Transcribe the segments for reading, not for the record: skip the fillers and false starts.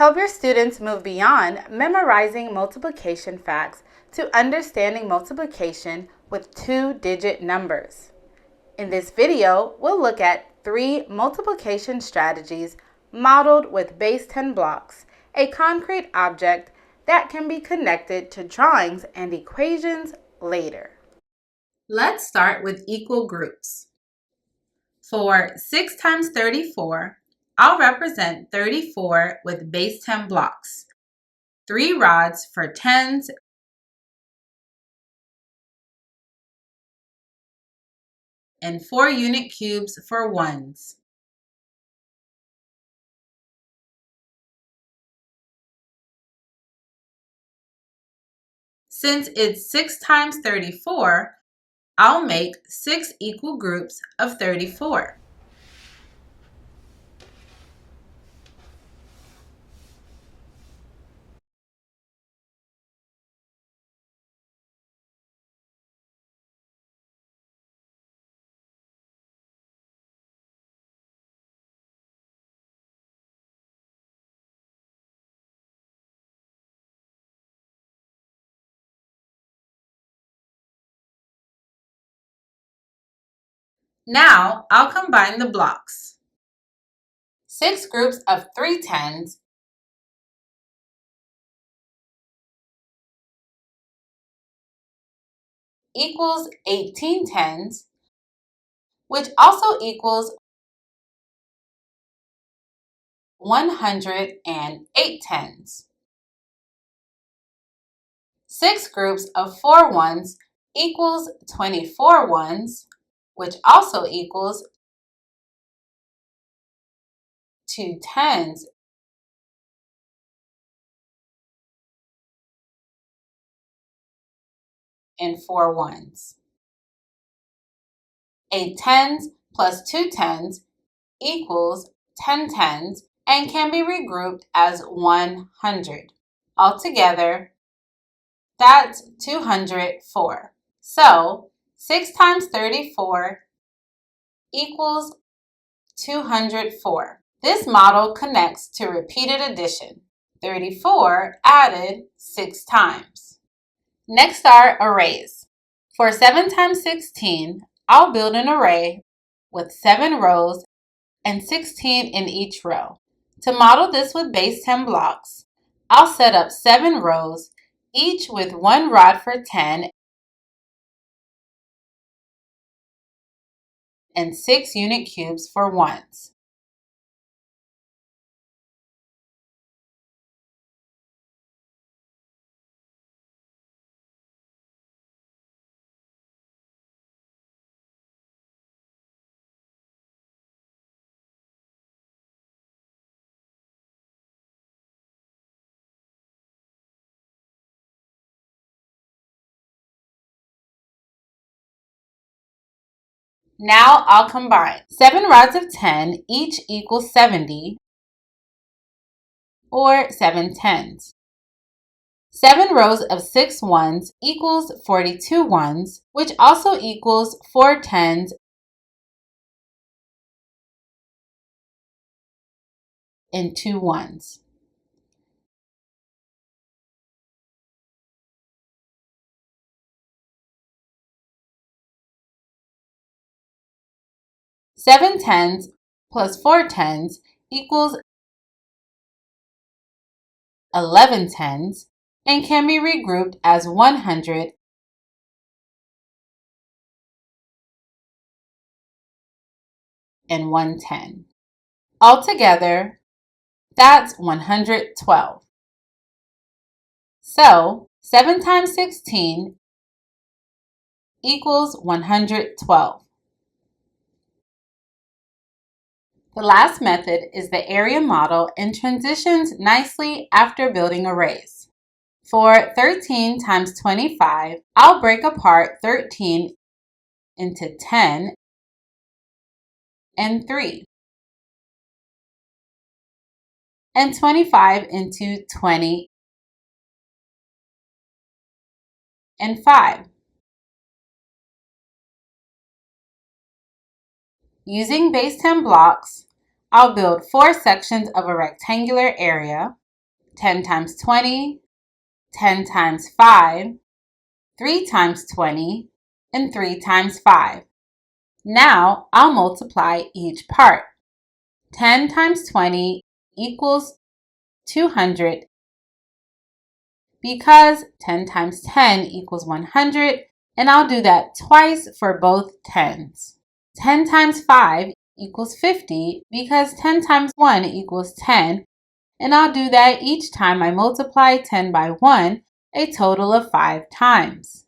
Help your students move beyond memorizing multiplication facts to understanding multiplication with two-digit numbers. In this video, we'll look at 3 multiplication strategies modeled with base 10 blocks, a concrete object that can be connected to drawings and equations later. Let's start with equal groups. For 6 times 34, I'll represent 34 with base 10 blocks, 3 rods for tens, and 4 unit cubes for ones. Since it's 6 times 34, I'll make 6 equal groups of 34. Now I'll combine the blocks. 6 groups of 3 tens equals 18 tens, which also equals 108 tens. 6 groups of 4 ones equals 24 ones, which also equals 2 tens. And 4 ones. 8 tens plus 2 tens equals 10 tens and can be regrouped as 100. Altogether, that's 204. So 6 times 34 equals 204. This model connects to repeated addition. 34 added 6 times. Next are arrays. For 7 times 16, I'll build an array with 7 rows and 16 in each row. To model this with base 10 blocks, I'll set up 7 rows, each with 1 rod for 10 and 6 unit cubes for ones. Now I'll combine. 7 rods of 10 each equals 70, or 7 tens. 7 rows of 6 ones equals 42 ones, which also equals 4 tens and 2 ones. Seven tens plus 4 tens equals 11 tens and can be regrouped as 100 and 110. Altogether, that's 112. So 7 times 16 equals 112. The last method is the area model and transitions nicely after building arrays. For 13 times 25, I'll break apart 13 into 10 and 3, and 25 into 20 and 5. Using base 10 blocks, I'll build 4 sections of a rectangular area 10 times 20, 10 times 5, 3 times 20, and 3 times 5. Now I'll multiply each part. 10 times 20 equals 200 because 10 times 10 equals 100, and I'll do that twice for both 10s. 10 times 5 equals 50 because 10 times 1 equals 10, and I'll do that each time I multiply 10 by 1, a total of 5 times.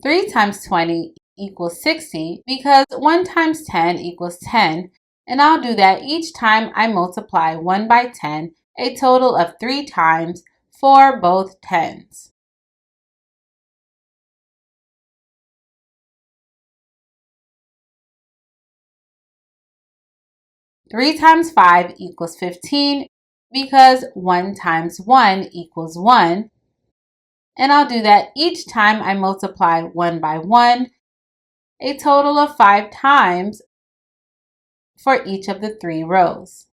Three times 20 equals 60 because 1 times 10 equals 10, and I'll do that each time I multiply 1 by 10, a total of 3 times for both 10s. 3 times 5 equals 15 because 1 times 1 equals 1, and I'll do that each time I multiply 1 by 1, a total of 5 times for each of the 3 rows.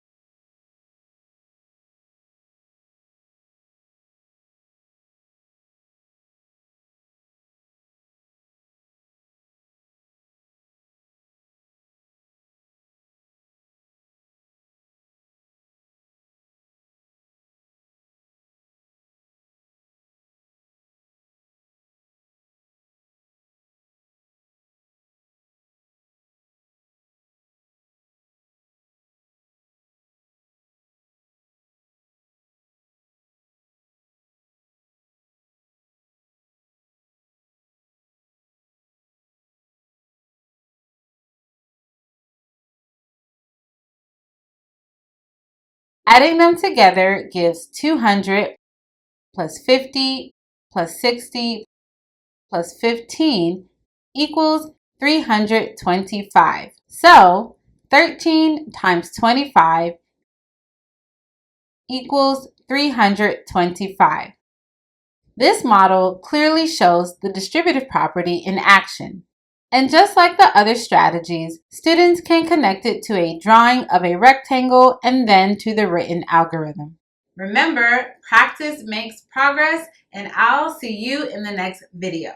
Adding them together gives 200 plus 50 plus 60 plus 15 equals 325. So 13 times 25 equals 325. This model clearly shows the distributive property in action. And just like the other strategies, students can connect it to a drawing of a rectangle and then to the written algorithm. Remember, practice makes progress, and I'll see you in the next video.